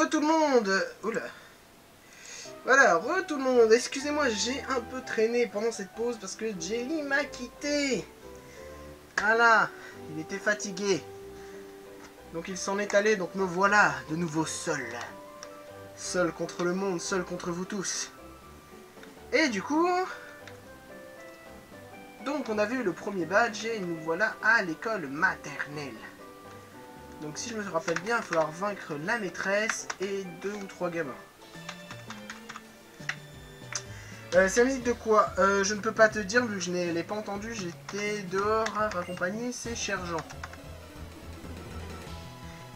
Tout le monde. Oula. Voilà, tout le monde. Excusez-moi, j'ai un peu traîné pendant cette pause parce que Jelly m'a quitté. Voilà, il était fatigué. Donc il s'en est allé, donc me voilà de nouveau seul. Seul contre le monde, seul contre vous tous. Et du coup... Donc on avait eu le premier badge et nous voilà à l'école maternelle. Donc si je me rappelle bien, il va falloir vaincre la maîtresse et 2 ou 3 gamins. C'est la musique de quoi? Je ne peux pas te dire vu que je ne l'ai pas entendu, j'étais dehors à accompagner ces chers gens.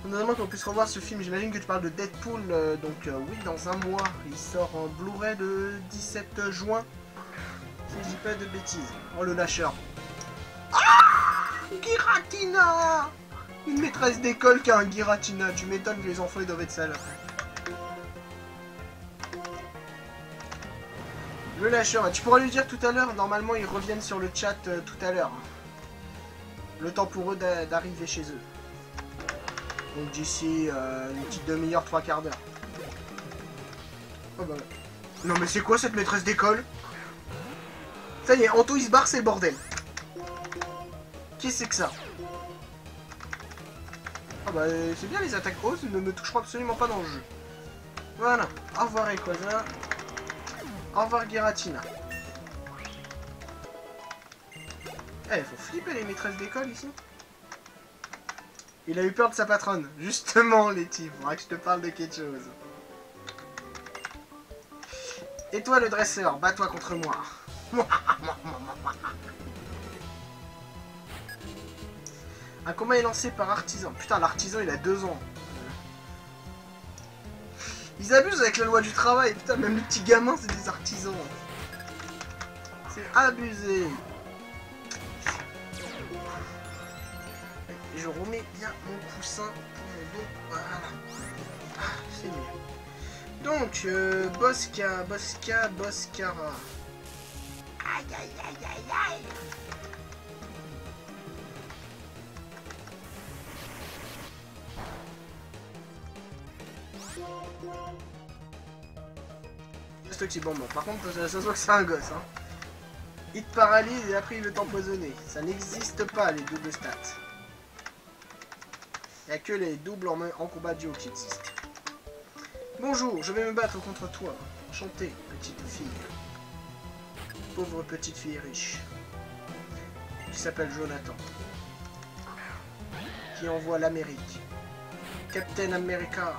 Notamment qu'on puisse revoir ce film, j'imagine que tu parles de Deadpool, oui, dans un mois, il sort en Blu-ray le 17 juin, si je dis pas de bêtises. Oh le lâcheur. Ah, Giratina! Une maîtresse d'école qui a un Giratina, tu m'étonnes que les enfants ils doivent être sales. Le lâcheur, tu pourras lui dire tout à l'heure, normalement ils reviennent sur le chat tout à l'heure. Le temps pour eux d'arriver chez eux. Donc d'ici une petite demi-heure, 3/4 d'heure. Oh bah... Non mais c'est quoi cette maîtresse d'école? Ça y est, Anto il se barre, c'est le bordel. Qu'est-ce que c'est que ça? Ah bah c'est bien les attaques hautes, ne me toucheront absolument pas dans le jeu. Voilà, au revoir Rayquaza. Au revoir Giratina. Eh, faut flipper les maîtresses d'école ici. Il a eu peur de sa patronne. Justement, Letty, faudra que je te parle de quelque chose. Et toi, le dresseur, bats-toi contre moi. Un combat est lancé par Artisan. Putain, l'artisan, il a 2 ans. Ils abusent avec la loi du travail. Putain, même les petits gamins, c'est des artisans. C'est abusé. Je remets bien mon coussin pour mon dos. Voilà. Ah, c'est mieux. Donc, Boscara. Aïe, aïe, aïe, aïe, aïe. Bon, par contre, ça se voit que c'est un gosse. Hein. Il te paralyse et après il veut t'empoisonner. Ça n'existe pas, les doubles stats. Il n'y a que les doubles en combat duo qui existent. Bonjour, je vais me battre contre toi. Enchantée, petite fille. Pauvre petite fille riche. Qui s'appelle Jonathan. Qui envoie l'Amérique. Captain America.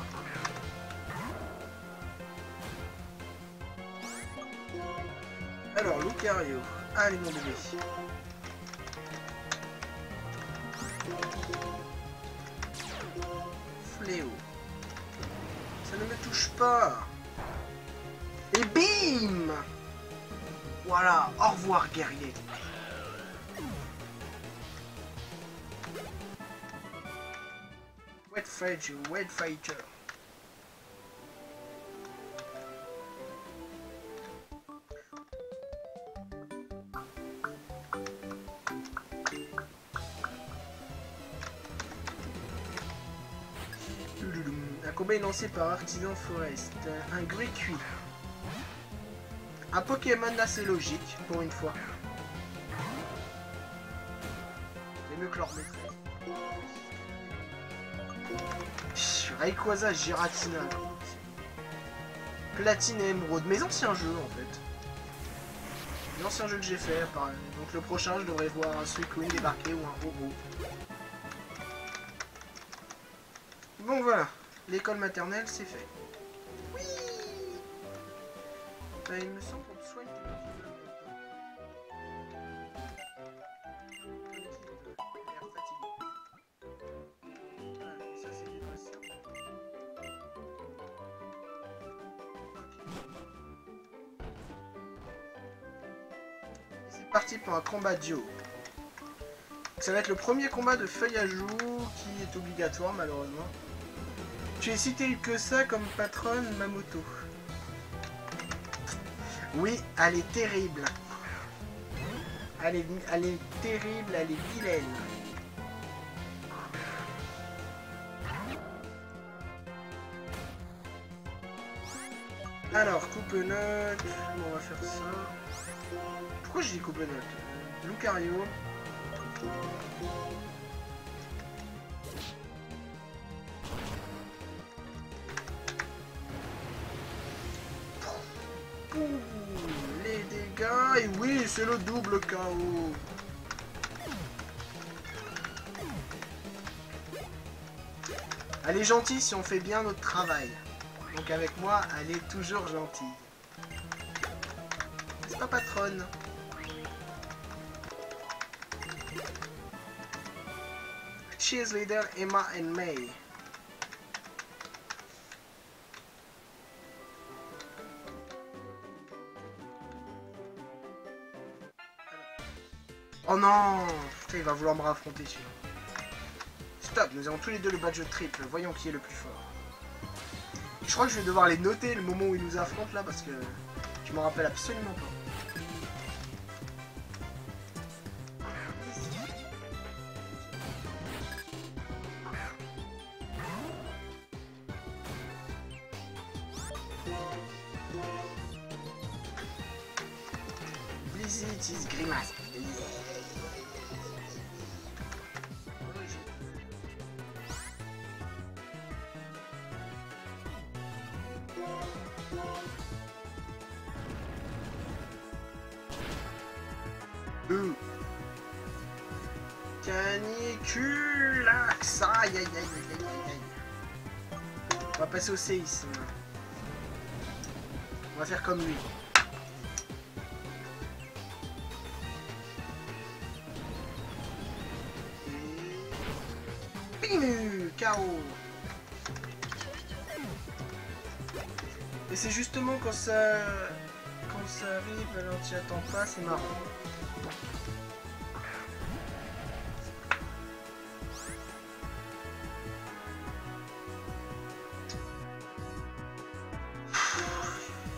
Alors, Lucario. Allez, mon bébé. Fléau. Ça ne me touche pas. Et bim! Voilà. Au revoir, guerrier. Wet Fighter. Un combat est lancé par Artisan Forest. Un Gricuit. Un Pokémon assez logique, pour une fois. C'est mieux que leur maîtresse. Rayquaza, Giratina. Platine et Émeraude. Mes anciens jeux, en fait. Les anciens jeux que j'ai fait, pareil. Donc le prochain, je devrais voir un Suicune débarquer ou un robot. Bon, voilà. L'école maternelle, c'est fait. Oui. Il me semble qu'on te soigne. C'est parti pour un combat duo. Ça va être le premier combat de feuille à joue qui est obligatoire malheureusement. Tu es si terrible que ça comme patronne Mamoto. Oui, elle est terrible. Elle est terrible, elle est vilaine. Alors, Coupe-Note, on va faire ça. Pourquoi je dis Coupe-Note? Lucario. Ouh, les dégâts, et oui, c'est le double KO. Elle est gentille si on fait bien notre travail. Donc avec moi, elle est toujours gentille. C'est pas patronne. Cheerleader Emma and May. Oh non! Putain, il va vouloir me raffronter celui-là. Stop, nous avons tous les deux le badge triple. Voyons qui est le plus fort. Je crois que je vais devoir les noter le moment où ils nous affrontent là parce que je m'en rappelle absolument pas. Blizzy utilise Grimace. Caniculax. Aïe aïe aïe aïe aïe aïe. On va passer au séisme. On va faire comme lui. Bim, KO. Et c'est justement quand ça arrive, alors tu attends pas, c'est marrant.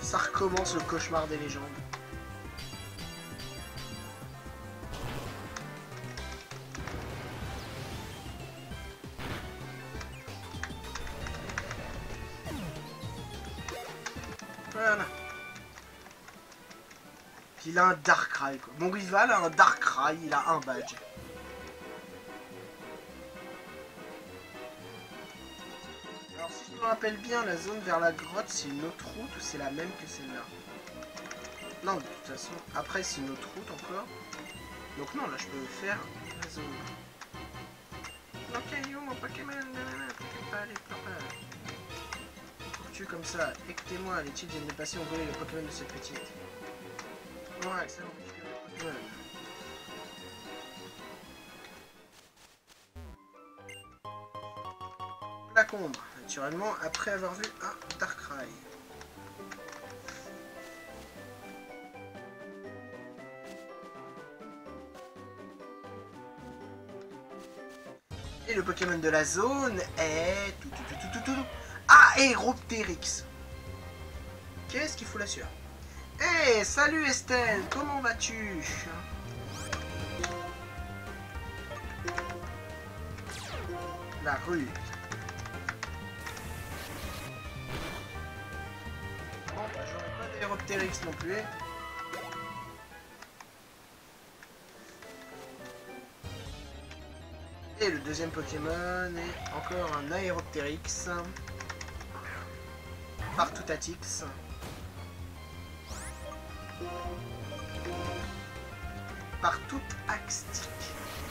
Ça recommence le cauchemar des légendes. Voilà. Il a un Darkrai quoi. Mon rival a un Darkrai, il a un badge. Alors si je me rappelle bien, la zone vers la grotte c'est une autre route ou c'est la même que celle-là? Non, de toute façon, après c'est une autre route encore. Donc non, là je peux faire la zone. Non, caillou, mon Pokémon, t'inquiète pas, allez, papa. Tu comme ça, écoutez-moi, les types viennent de passer, on voler le Pokémon de cette petite. Ouais, excellent, Pokémon. Lacombe, naturellement, après avoir vu un Darkrai. Et le Pokémon de la zone est... Aéroptérix. Qu'est-ce qu'il fout là sur? Hey, salut Estelle, comment vas-tu? La rue. Bon, bah j'aurais pas d'aéroptérix non plus. Et le deuxième Pokémon est encore un Aéroptérix. Partouttatix. Partoutaxtic.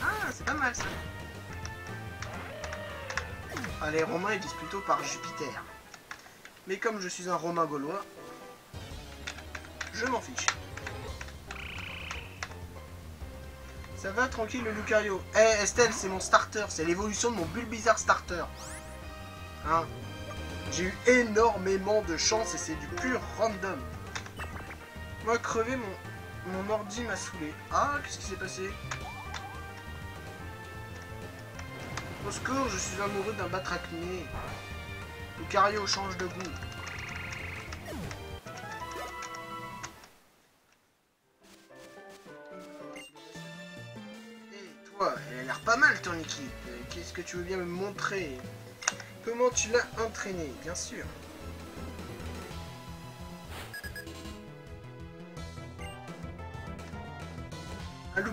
Ah, c'est pas mal ça. Ah, les Romains ils disent plutôt par Jupiter. Mais comme je suis un Romain gaulois, je m'en fiche. Ça va tranquille le Lucario. Eh hey, Estelle, c'est mon starter, c'est l'évolution de mon Bulbizarre starter. Hein? J'ai eu énormément de chance et c'est du pur random. Moi crever mon ordi m'a saoulé. Ah, qu'est-ce qui s'est passé? Au secours, je suis amoureux d'un batracné. Lucario change de goût. Elle a l'air pas mal ton équipe. Qu'est-ce que tu veux bien me montrer? Comment tu l'as entraîné, bien sûr.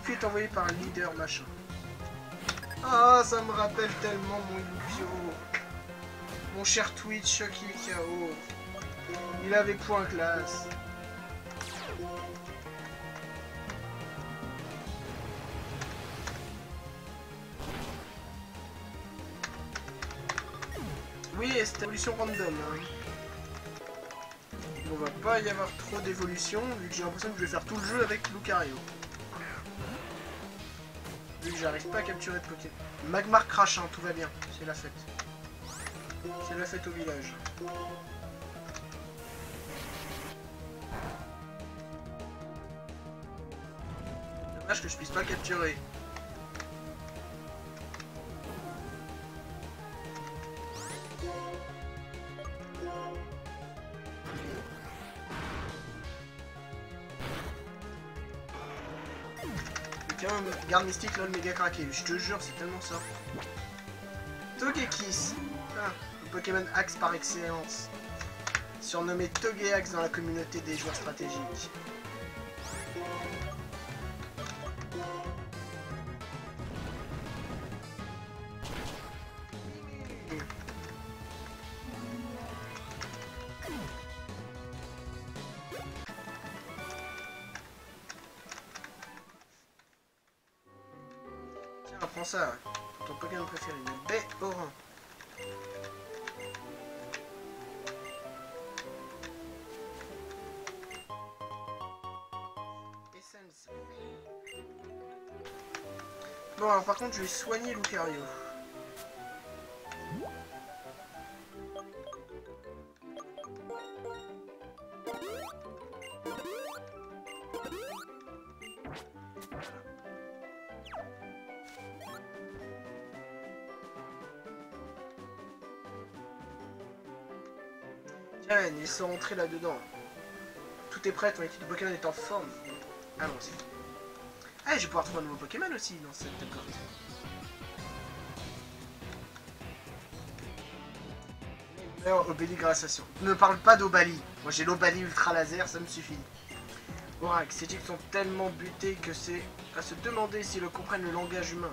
Youpi est envoyé par un leader machin. Ah, ça me rappelle tellement mon Yukio. Mon cher Twitch qui est KO. Il avait point classe. Oui, c'est évolution random. Hein. On va pas y avoir trop d'évolution, vu que j'ai l'impression que je vais faire tout le jeu avec Lucario. Vu que j'arrive pas à capturer de Pokémon. Magmar crash, hein, tout va bien, c'est la fête. C'est la fête au village. Dommage que je puisse pas capturer. Garde mystique, lol, méga craqué. Je te jure, c'est tellement ça. Togekiss. Ah, le Pokémon Axe par excellence. Surnommé Togeaxe dans la communauté des joueurs stratégiques. Prends ça, ton Pokémon préféré, une baie orange. Essence. Bon, alors par contre, je vais soigner Lucario. Tiens, ils sont rentrés là-dedans. Tout est prêt, ton équipe de Pokémon est en forme. Allons-y. Ah, je vais pouvoir trouver un nouveau Pokémon aussi dans cette carte. Alors, Obéli glaciation. Ne parle pas d'Obali. Moi j'ai l'Obali ultra laser, ça me suffit. Orac, ces types sont tellement butés que c'est à se demander s'ils comprennent le langage humain.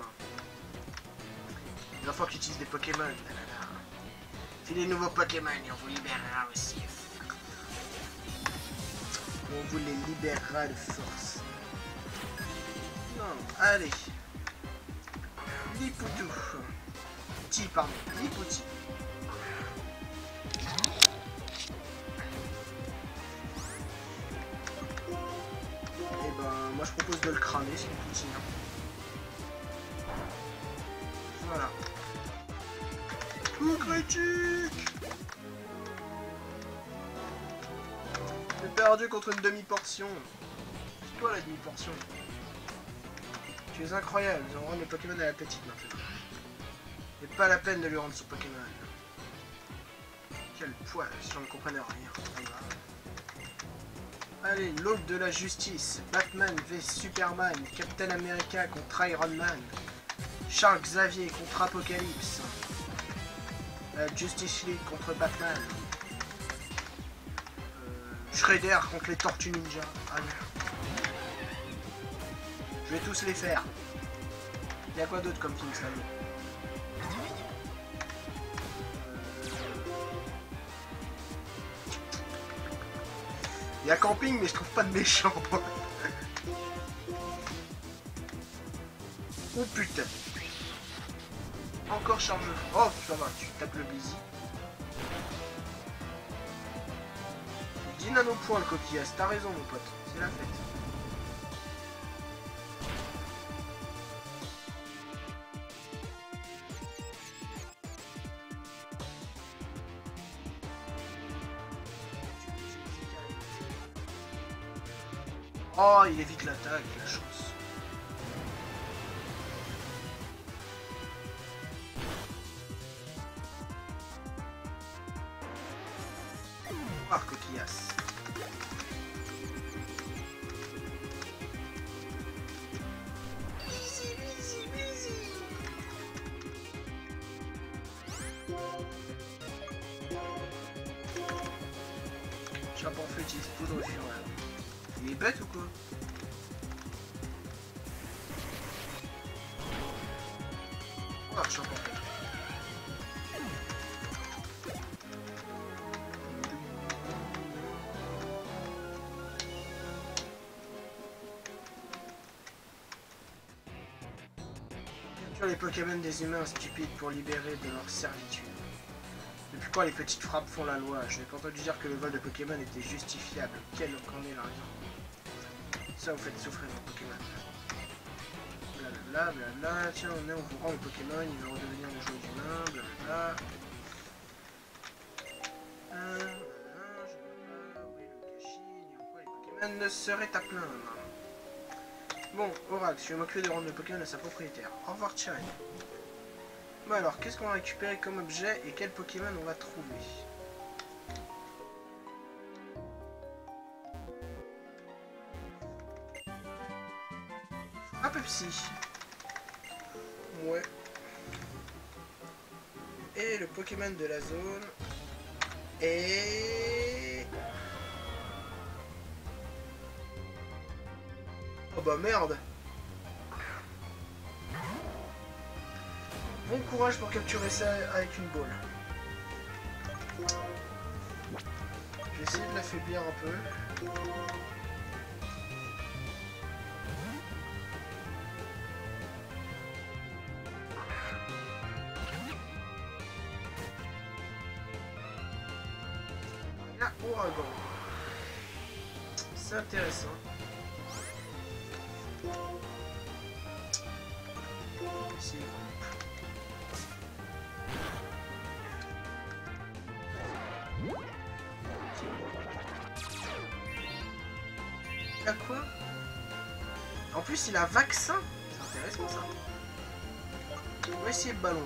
Les enfants qui utilisent des Pokémon. Si les nouveaux Pokémon, on vous libérera aussi. On vous les libérera de force. Non, allez. Lipoutou. Pardon. Lipouti. Et ben, moi je propose de le cramer, ce Lipouti. Voilà. Coup critique. J'ai perdu contre une demi-portion. C'est toi la demi-portion. Tu es incroyable, nous allons rendre le Pokémon à la petite maintenant. Et pas la peine de lui rendre son Pokémon. Quel poil, si on ne comprenait rien. Allez, l'aube de la justice. Batman v Superman. Captain America contre Iron Man. Charles Xavier contre Apocalypse. Justice League contre Batman. Shredder contre les Tortues Ninja. Allez. Je vais tous les faire. Il y a quoi d'autre comme film, ça? Il y a camping, mais je trouve pas de méchant. Oh putain. Encore chargeur. Oh, ça va, tu tapes le busy. 10 nanopoints le coquillage, t'as raison mon pote, c'est la fête. Oh, il évite l'attaque, la chance. Ah, coquillasse. Chapeau en feu utilise poudre fureur. Il est bête ou quoi? marchand pour toi. Capture les Pokémon des humains stupides pour libérer de leur servitude. Depuis quand les petites frappes font la loi? Je n'ai pas entendu dire que le vol de Pokémon était justifiable. Quelle qu'en est la raison? Ça vous faites souffrir vos Pokémon. Blablabla, blablabla. Tiens, on vous rend le Pokémon, il va redevenir le jouet d'humain, blablabla. Où est le Kachine? Pourquoi les Pokémon ne seraient à plaindre? Bon, Orax, je vais m'occuper de rendre le Pokémon à sa propriétaire. Au revoir, Chirène. Bon alors, qu'est-ce qu'on va récupérer comme objet et quel Pokémon on va trouver? Un Pepsi. Ouais. Et le Pokémon de la zone. Et... oh bah merde. Bon courage pour capturer ça avec une balle. Je vais essayer de l'affaiblir un peu. Là, ouragan. C'est intéressant. Ici. Quoi? En plus il a vaccin. C'est intéressant ça. On va essayer le ballon.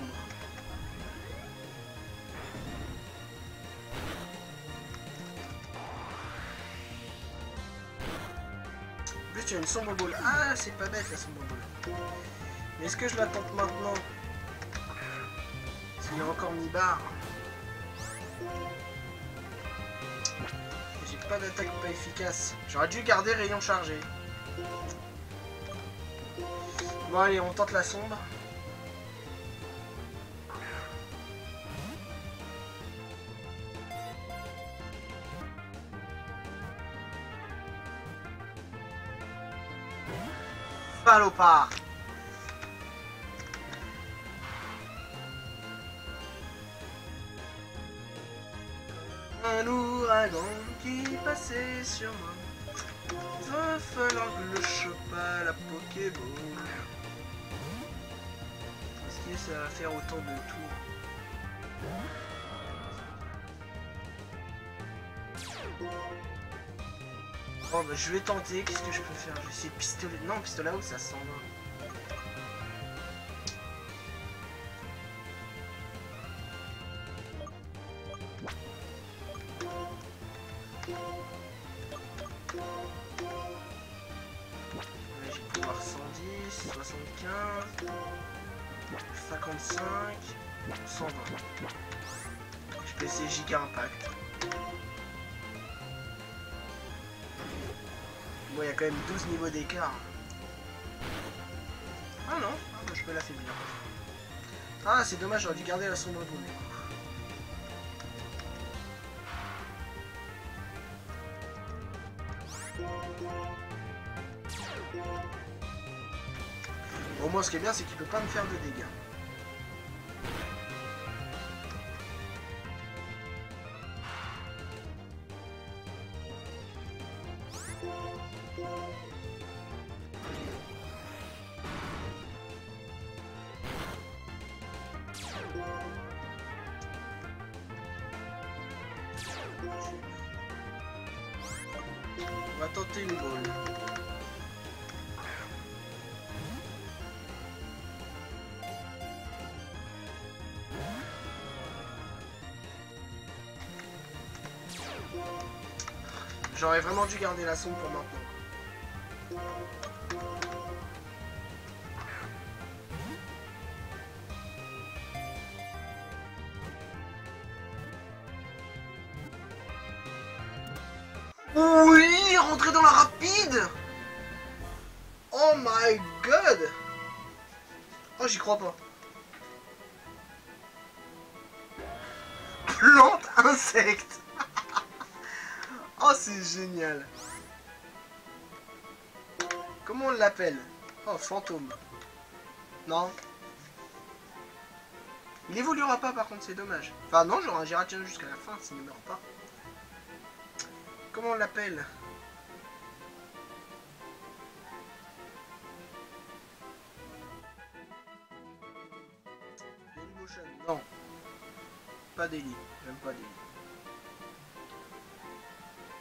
En plus tu as une sombre boule. Ah c'est pas bête la sombre boule. Mais est-ce que je la tente maintenant? Parce qu'il y a encore mi barre. Pas d'attaque pas efficace. J'aurais dû garder rayon chargé. Bon allez, on tente la sombre. Salopard. Un ouragan qui passait sur moi. Va falloir que je chope à la Pokéball. Est-ce que ça va faire autant de tours? Bon bah je vais tenter, qu'est-ce que je peux faire? Je vais essayer pistolet. Non, pistolet à eau ça s'en va. J'ai pouvoir 110, 75, 55, 120. Je peux essayer Giga Impact. Bon, il y a quand même 12 niveaux d'écart. Ah non, ah, bah, je peux l'affaiblir. Ah, c'est dommage, j'aurais dû garder la sombre boule. Au moins, ce qui est bien, c'est qu'il peut pas me faire de dégâts. On va tenter une balle. J'aurais vraiment dû garder la sonde pour maintenant. Oui, rentrer dans la rapide. Oh my god. Oh, j'y crois pas. plante insecte. Oh, c'est génial. Comment on l'appelle? Oh, fantôme. Non. Il évoluera pas par contre, c'est dommage. Enfin non, j'aurai un Giratina jusqu'à la fin, s'il ne meurt pas. Comment on l'appelle? Dailymotion. Non. Pas Daily. J'aime pas Daily.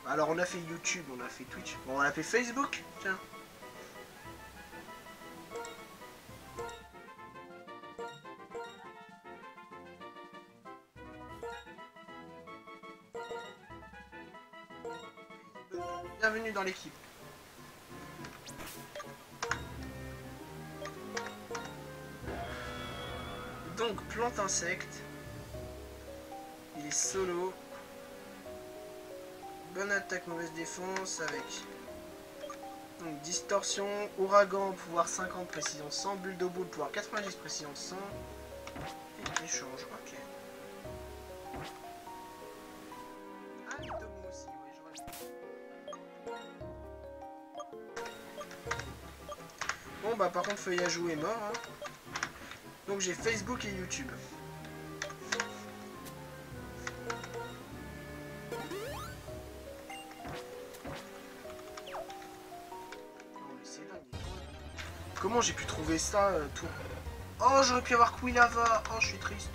Alors on a fait YouTube, on a fait Twitch. Bon, on a fait Facebook. Tiens. Bienvenue dans l'équipe. Donc, plante insecte. Il est solo. Bonne attaque, mauvaise défense avec... Donc, distorsion, ouragan, pouvoir 50, précision 100, bulle de boule, pouvoir 90, précision 100. Et échange, ok. Ah, les Tomo aussi, oui, j'aurais... Bon, bah par contre, Feuille à jouer est mort. Hein. Donc j'ai Facebook et YouTube. Comment j'ai pu trouver ça tout... Oh, j'aurais pu avoir Quilava. Oh, je suis triste.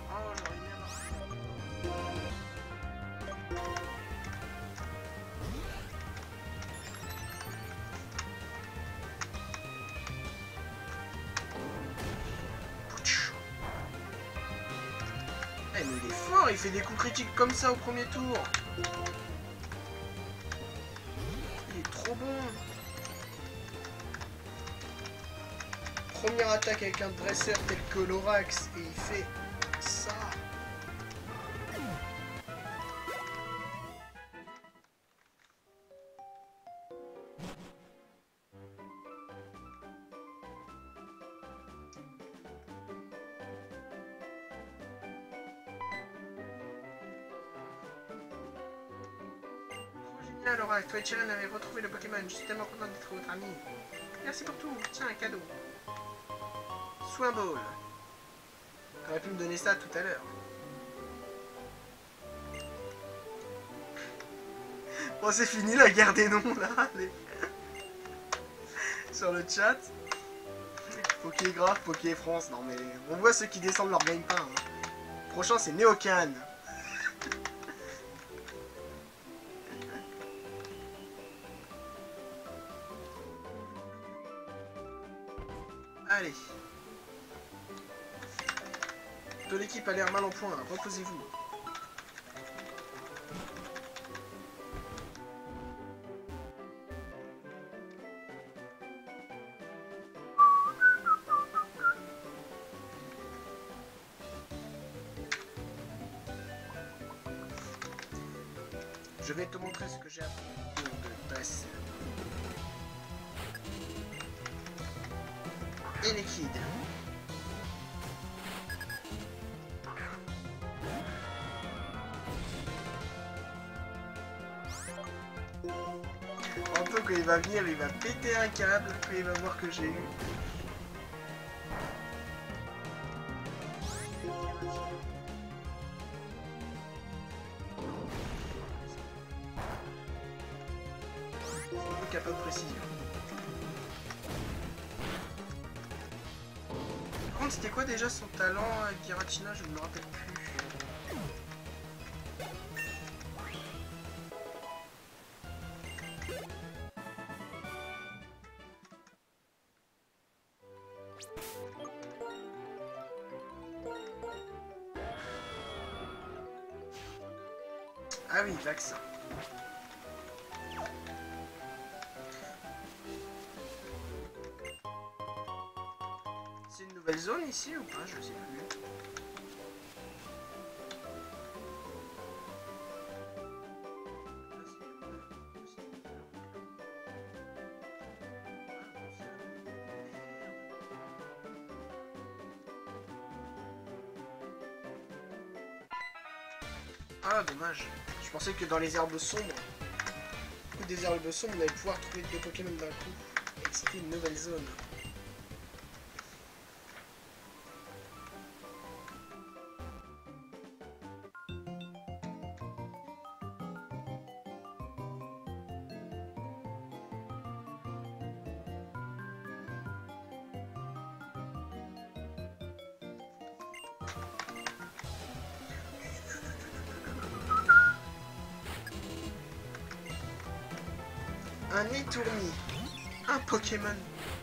Oh, j'aurais bien... Eh, mais il est fort, il fait des coups critiques comme ça au premier tour. Il est trop bon. Première attaque avec un dresseur tel que l'Orax et il fait ça. Alors, toi et Chiren avez retrouvé le Pokémon. Je suis tellement content d'être votre ami. Merci pour tout. Tiens, un cadeau. Swing Ball. T'aurais pu me donner ça tout à l'heure. Bon, c'est fini la guerre des noms là. Allez. Sur le chat. Pokégraphe, Poké France. Non, mais on voit ceux qui descendent leur game pain. Hein. Prochain, c'est Neocan. Allez. Toute l'équipe a l'air mal en point, reposez-vous. Je vais te montrer ce que j'ai appris de dresse. Et liquide. Anto, quand il va venir, il va péter un câble et il va voir que j'ai eu. Il n'y a pas de précision. Par contre, c'était quoi déjà son talent Giratina? Je ne me rappelle plus. Ah oui, vaccin. C'est une nouvelle zone ici ou pas? Je sais plus. Ah, dommage. Je pensais que dans les herbes sombres, ou des herbes sombres, on allait pouvoir trouver des Pokémon d'un coup. Explorer une nouvelle zone. Un Nitourmi. Un Pokémon.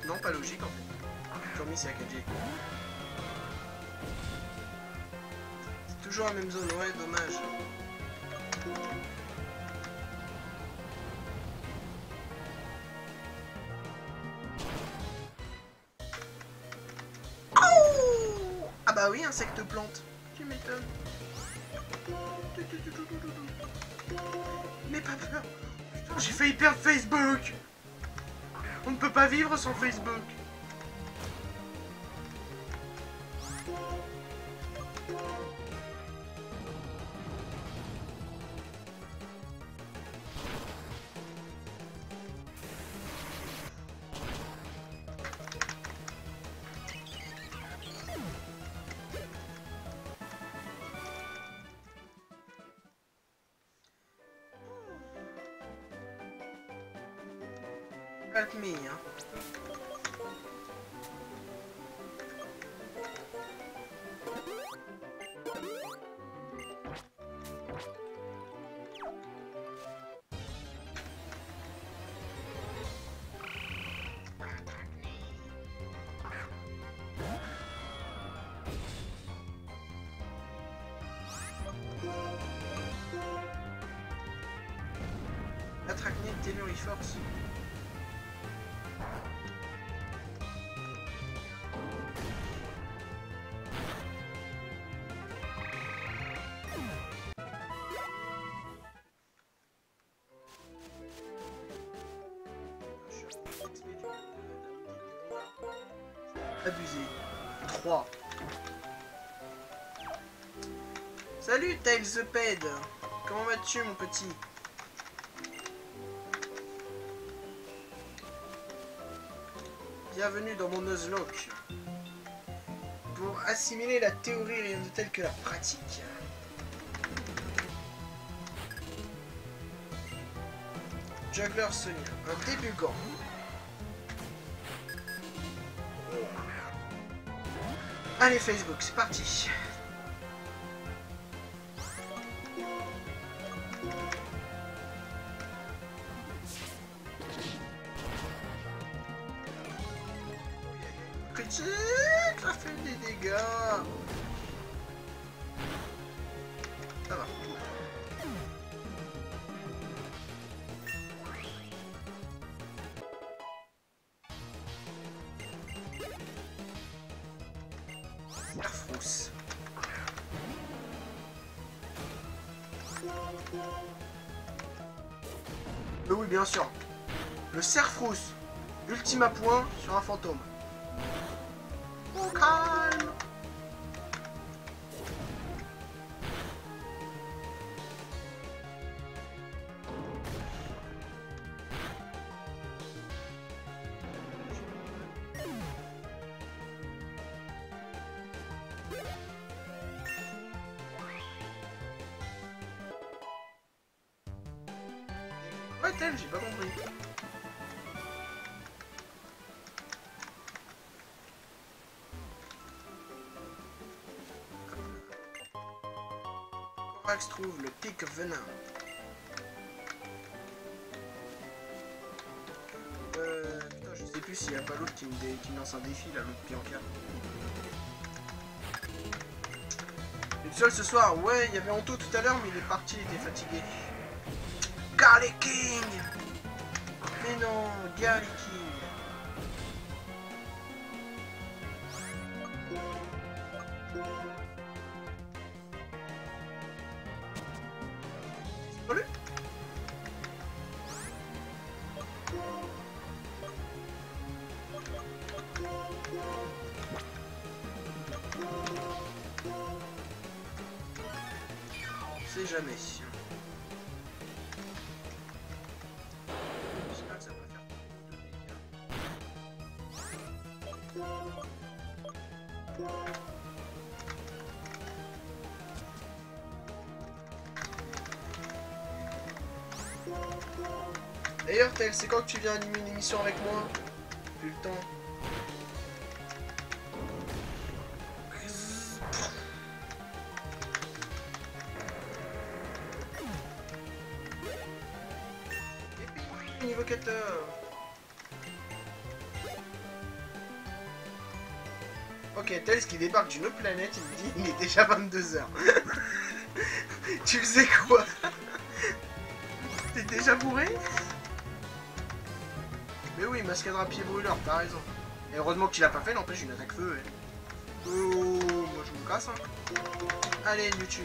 Non, pas logique en fait. Tourmi, c'est AKG. C'est toujours la même zone, ouais, dommage. Oh, ah bah oui, insecte plante. Tu m'étonnes. Mais pas peur. Putain, j'ai failli perdre Facebook. On ne peut pas vivre sans Facebook. Help me, hein. Attracnite, Telluriforce. Abusé. 3. Salut Tails the Ped. Comment vas-tu mon petit? Bienvenue dans mon Nuzlocke. Pour assimiler la théorie, rien de tel que la pratique. Juggler Sonia, un débugant. Allez Facebook, c'est parti. Critique, ça fait des dégâts. Ça va. Cerfrousse. Oui, bien sûr. Le Cerfrousse. Ultima point sur un fantôme. Au calme. Ouais, tel, j'ai pas compris. Corax trouve le pic venin. Putain, je sais plus s'il y a pas l'autre qui me lance un défi là, l'autre Bianca. Et le seul ce soir, ouais, il y avait Anto tout à l'heure, mais il est parti, il était fatigué. Garlic King. Mais non, Garlic King. C'est pas lui? sait jamais. J'espère que ça va pas faire trop de dégâts. D'ailleurs, Tel, c'est quand que tu viens animer une émission avec moi? Plus le temps. Niveau 14. Ok, Tel qui débarque d'une autre planète, il me dit il est déjà 22 h. Tu faisais quoi? T'es déjà bourré? Mais oui, mascade à pied brûleur, t'as raison. Et heureusement que tu l'as pas fait, n'empêche une attaque feu. Hein. Oh, moi je me casse. Hein. Allez, YouTube.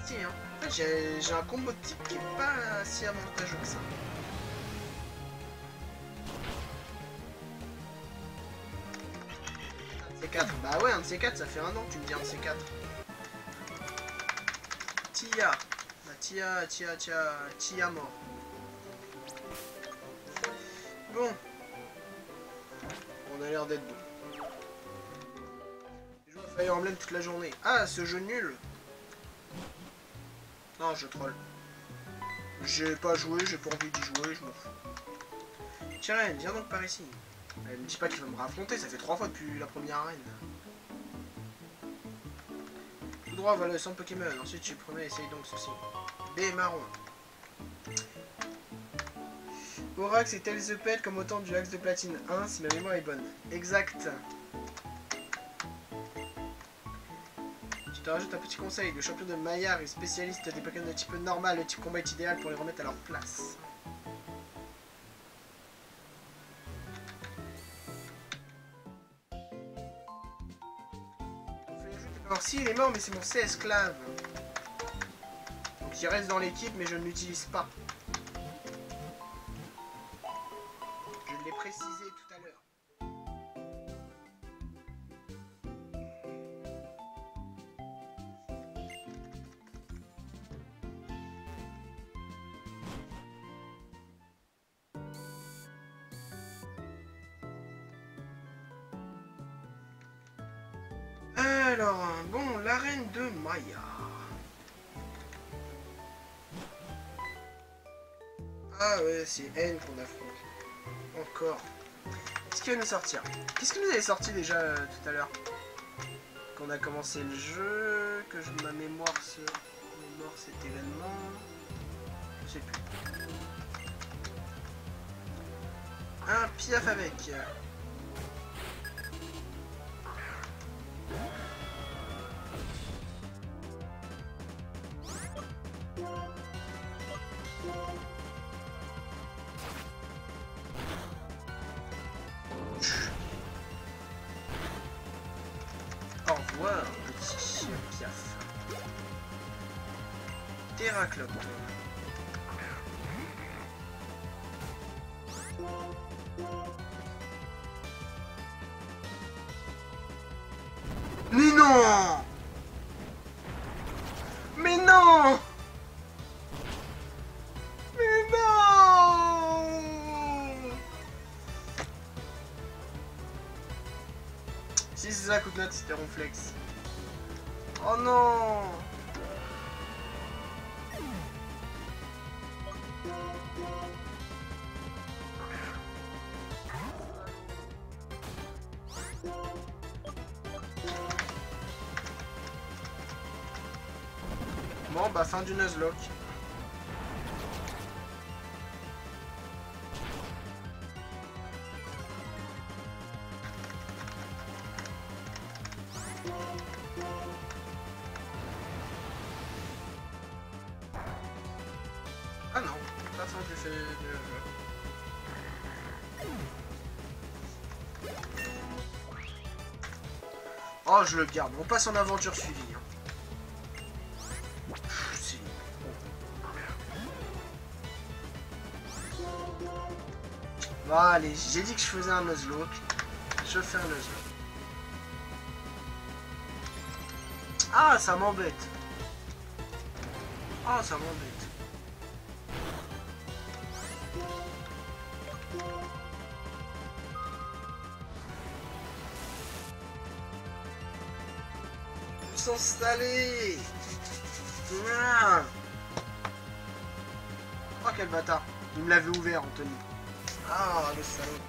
Si, hein. En fait, j'ai un combo de type qui est pas si avantageux que ça. C4, bah ouais, un de ces 4, ça fait un an que tu me dis un de ces 4. Tia. Bah, Tia mort. Bon. On a l'air d'être bon. Je joue à Fire Emblem toute la journée. Ah, ce jeu nul. Non, je troll. J'ai pas joué, j'ai pas envie d'y jouer, je m'en fous. Tyrion, viens donc par ici. Elle me dit pas qu'il va me raffronter, ça fait 3 fois depuis la première arène. Tout droit, va le centre Pokémon, ensuite tu promets, essaye donc ceci. B marron. Borax et Tails the Pet comme autant du axe de platine 1 si ma mémoire est bonne. Exact. Je te rajoute un petit conseil, le champion de Maillard est spécialiste des Pokémon de type normal, le type combat est idéal pour les remettre à leur place. Alors si il est mort mais c'est mon C-esclave. Donc il reste dans l'équipe mais je ne l'utilise pas. Je l'ai précisé tout à l'heure. Alors, bon, l'arène de Maya. Ah ouais, c'est N qu'on affronte. Encore. Qu'est-ce qui va nous sortir? Qu'est-ce qui nous avait sorti déjà tout à l'heure? Quand on a commencé le jeu, que je ma mémoire cet événement. Je sais plus. Un piaf avec. Au revoir, petit piaf. Terraclope. Mais non! Mais non! Mais non! Si c'est ça, coup de note, c'était Ronflex. Oh non! Bon, bah fin du Nuzlocke. Ah non, pas fin du fait de... Oh, je le garde. On passe en aventure suivie. Hein. Bon, allez, j'ai dit que je faisais un Nuzlocke. Je fais un Nuzlocke. Ah, ça m'embête. Ah, ça m'embête. S'installer. Oh, quel bâtard. Il me l'avait ouvert, Anthony. Ah, le salaud.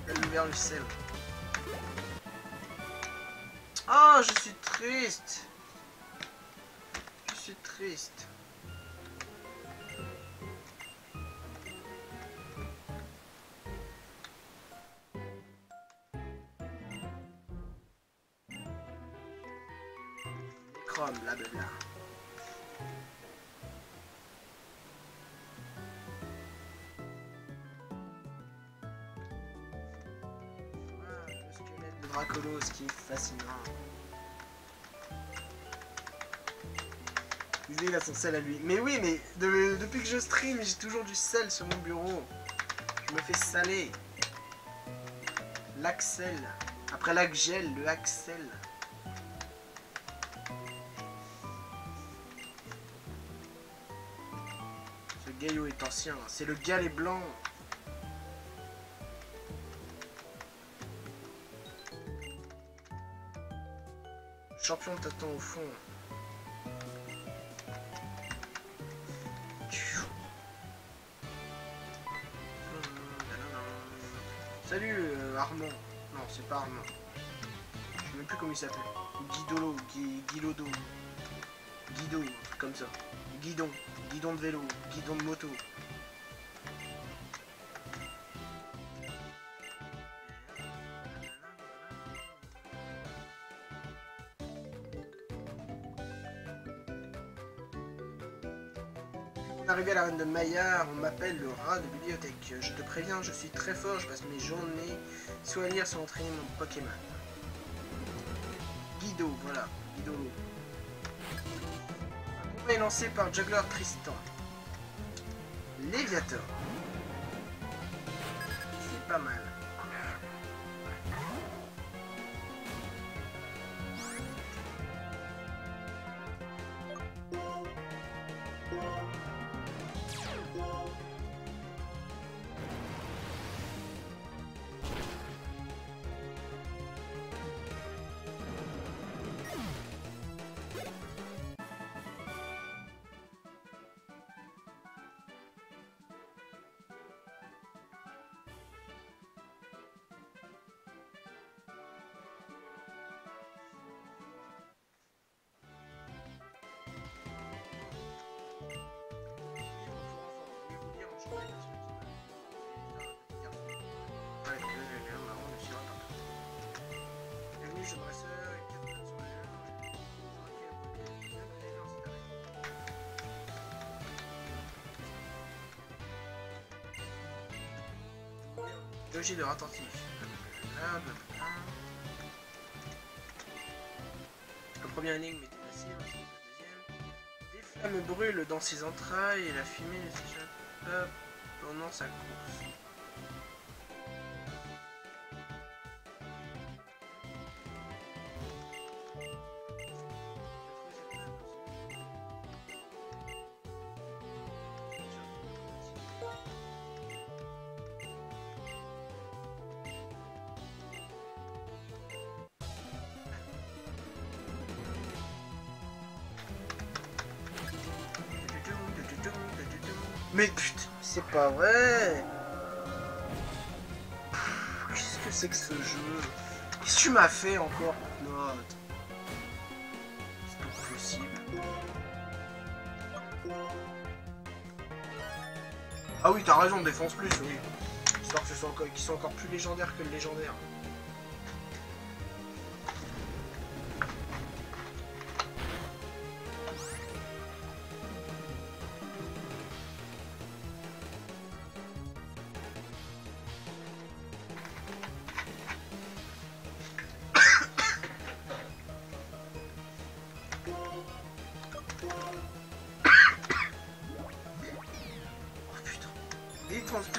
Il a ouvert le sel. Ah, je suis triste. Je suis triste. Chrome, blablabla. Le squelette de Dracolos qui est fascinant. Il a son sel à lui. Mais oui, mais depuis que je stream, j'ai toujours du sel sur mon bureau. Je me fais saler. L'Axel. Après l'Axel, le Axel. Ce gaillot est ancien. C'est le galet blanc. Le champion t'attend au fond. Salut Armand. Non, c'est pas Armand. Je sais même plus comment il s'appelle. Guidolo, Guilodo. Guido, un truc comme ça. Guidon. Guidon de vélo. Guidon de moto. Arrivé à la reine de Maillard, on m'appelle le rat de bibliothèque. Je te préviens, je suis très fort, je passe mes journées soit à lire, soit à entraîner mon Pokémon. Guido, voilà, Guido. Le combat est lancé par Juggler Tristan. Léviator. C'est pas mal. Logique de attentif. Le premier énigme était facile, la deuxième. Des flammes brûlent dans ses entrailles et la fumée ne s'échappe pas pendant sa course. Mais putain, c'est pas vrai. Qu'est-ce que c'est que ce jeu? Qu'est-ce que tu m'as fait encore, Note? C'est pas possible. Ah oui, t'as raison, défonce plus, oui. Histoire qu'ils soient encore plus légendaires que le légendaire.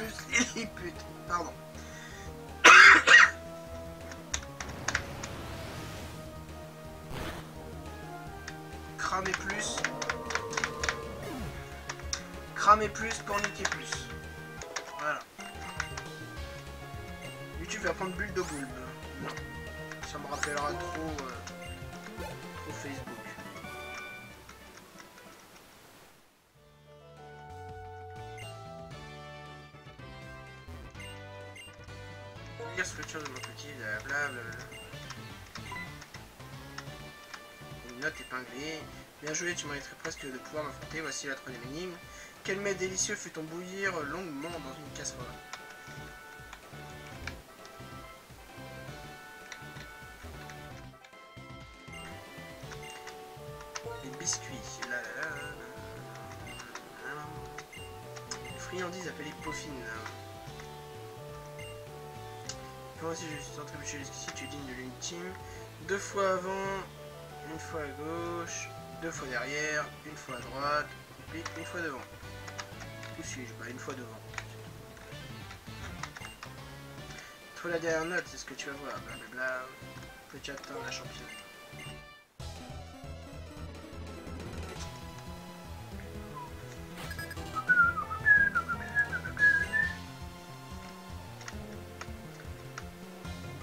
plus, Lilliput. Pardon. Cramer plus. Cramer plus pour niquer plus. Voilà. YouTube va prendre bulle de bulbe. Non. Ça me rappellera trop Facebook. Lire structure de mon petit, blablabla. Une note épinglée. Bien joué, tu mériterais presque de pouvoir m'affronter. Voici la troisième énigme. Quel mets délicieux fut-on bouillir longuement dans une casserole? Les biscuits. Les friandises appelées pauffines. Comment si je suis en trébuché jusqu'ici, tu es digne de l'ultime. 2 fois avant, 1 fois à gauche, 2 fois derrière, 1 fois à droite, puis 1 fois devant. Où suis-je? Bah 1 fois devant. Trouve la dernière note, c'est ce que tu vas voir. Blablabla. Peux-tu atteindre la championne?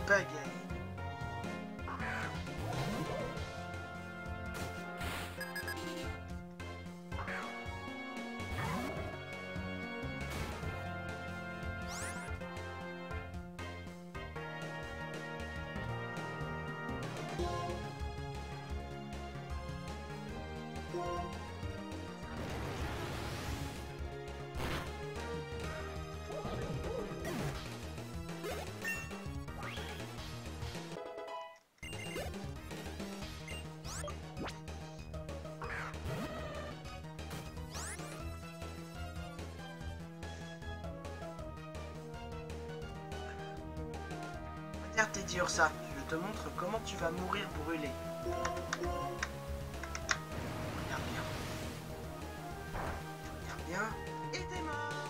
Pagaille. Regarde tes durs ça, je te montre comment tu vas mourir brûlé. Regarde bien. Regarde bien. Et t'es mort.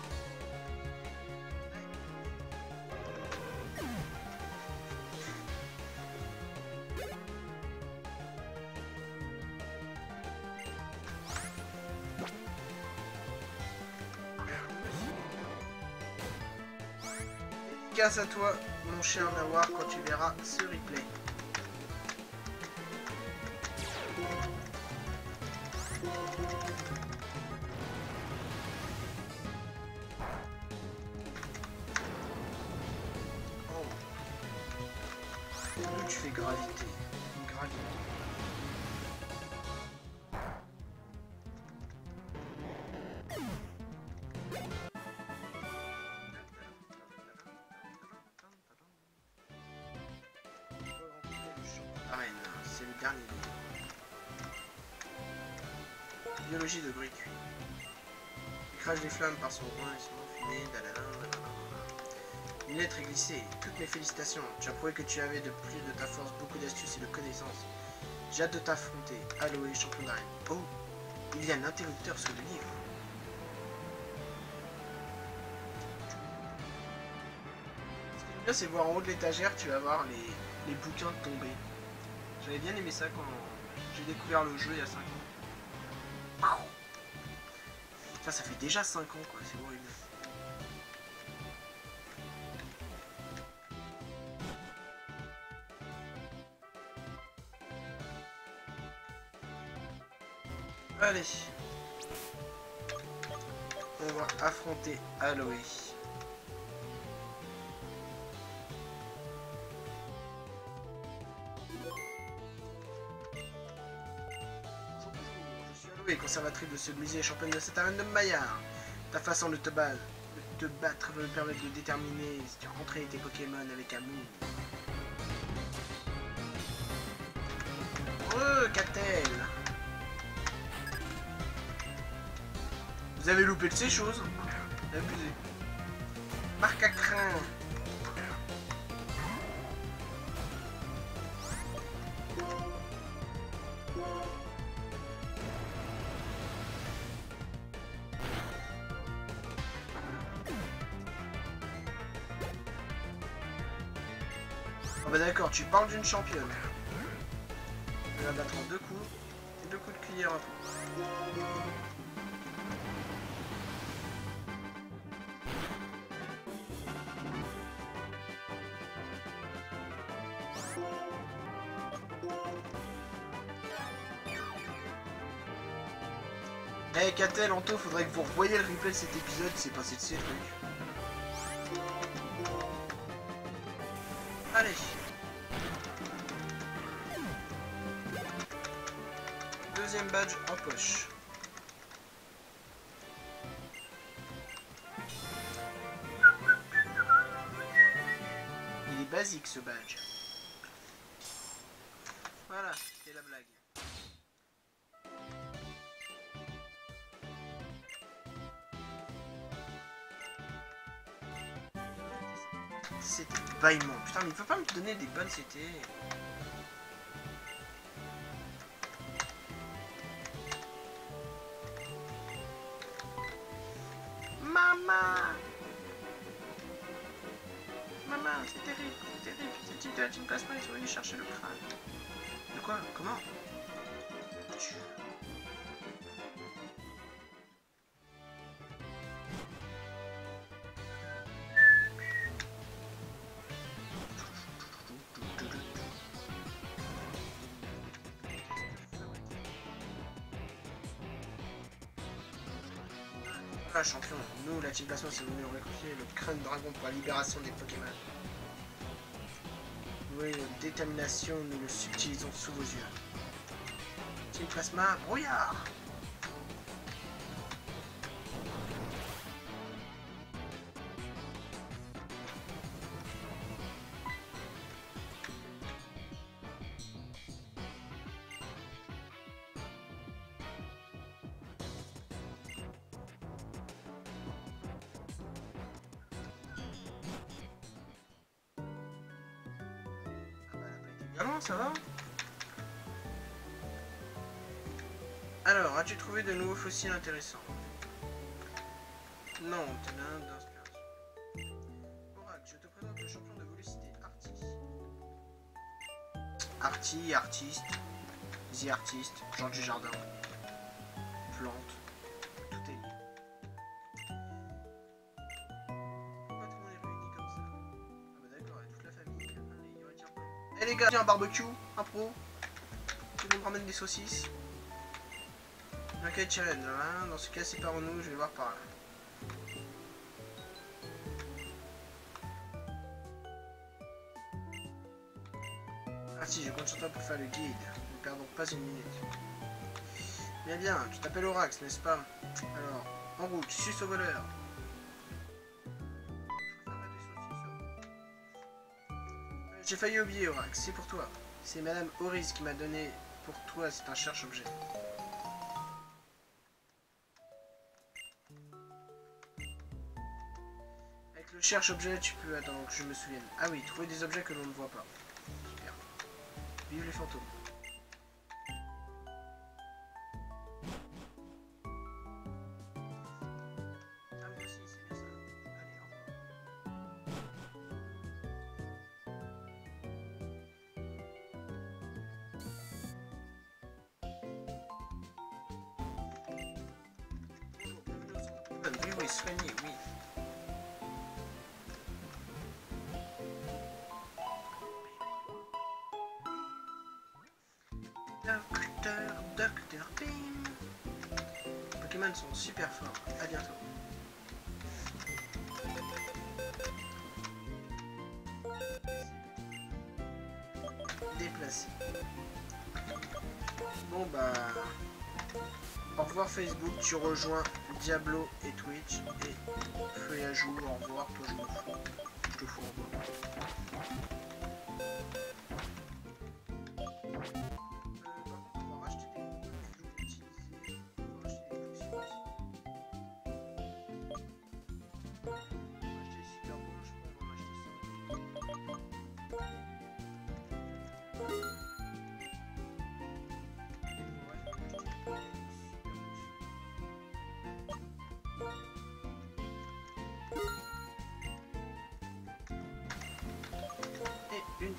Casse à toi, mon cher Nawar, quand tu verras ce replay. Oh. D'où tu fais gravité. Gravité. C'est le dernier livre. Biologie de Bricuit. Il crache des flammes par son coin et son fumée. Une lettre est glissée. Toutes mes félicitations. Tu as prouvé que tu avais de plus de ta force beaucoup d'astuces et de connaissances. J'ai hâte de t'affronter. Aloé, champion d'arène. Oh, il y a un interrupteur sur le livre. Ce que j'aime bien, c'est voir en haut de l'étagère, tu vas voir les bouquins tomber. J'avais bien aimé ça quand j'ai découvert le jeu il y a 5 ans. Ça fait déjà 5 ans quoi, c'est horrible. Allez. On va affronter Aloé. Conservatrice de ce musée et championne de cette arène de Maillard. Ta façon de te battre va me permettre de déterminer si tu as rentré tes Pokémon avec amour. Catel. Vous avez loupé de ces choses. Abusé. Marque à crin. Oh bah d'accord, tu parles d'une championne. Je vais la battre en 2 coups. 2 coups de cuillère à peau. Eh Catel, Anto, faudrait que vous revoyiez le replay de cet épisode, c'est passé de ces trucs. Allez. Deuxième badge en poche. Il est basique ce badge. Voilà, c'était la blague. C'était bâillement. Putain, mais il peut pas me donner des bonnes CT. Maman! Maman, c'est terrible, c'est terrible. Cette type de la team plasma, ils sont venus chercher le crâne. De quoi? Comment? Ah, champion, nous, la team plasma, c'est venu recruter le crâne dragon pour la libération des Pokémon. Oui, notre détermination, nous le subtilisons sous vos yeux. Team plasma, brouillard! Comment ça va? Alors, as-tu trouvé de nouveaux fossiles intéressants? Non, t'en as un d'inspiration. Oracle, je te présente le champion de Vélocité, Artie. Artie, artiste, The Artist, Jean du Jardin, plante, tout est lié. Pourquoi tout le monde est réuni comme ça? Ah bah d'accord, et toute la famille, allez, ouais, tiens. Eh les gars, tiens, un barbecue, un pro. Tout le monde ramène des saucisses. Ok, challenge, hein. Dans ce cas, séparons-nous, je vais voir par là. Ah si, je compte sur toi pour faire le guide. Ne perdons pas une minute. Bien bien, tu t'appelles Orax, n'est-ce pas? Alors, en route, suce au voleur. J'ai failli oublier Orax, c'est pour toi. C'est Madame Horis qui m'a donné pour toi, c'est un cherche-objet. Avec le cherche-objet, tu peux... Attends, que je me souvienne. Ah oui, trouver des objets que l'on ne voit pas. Super. Vive les fantômes. Ah moi aussi, c'est bien ça. Allez, au revoir. Oui, oui, soigné, oui. Docteur Pim. Les Pokémon sont super forts. À bientôt. Déplacé. Bon bah... Au revoir Facebook, tu rejoins Diablo et Twitch. Et Feuillajou, au revoir, toi je m'en fous. Je te fous au revoir.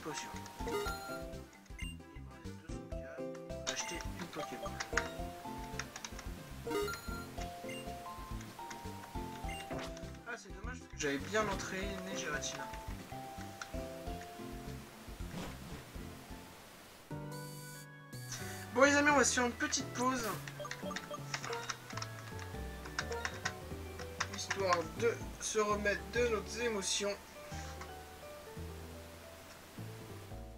potion. Il me reste 2 sauvegardes. On va acheter une Pokéball. Ah, c'est dommage parce que j'avais bien entraîné Giratina. Bon les amis, on va se faire une petite pause. Histoire de se remettre de nos émotions.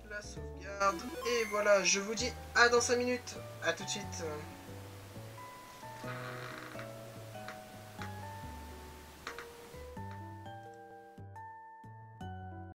La sauvegarde. Et voilà, je vous dis à dans 5 minutes. À tout de suite.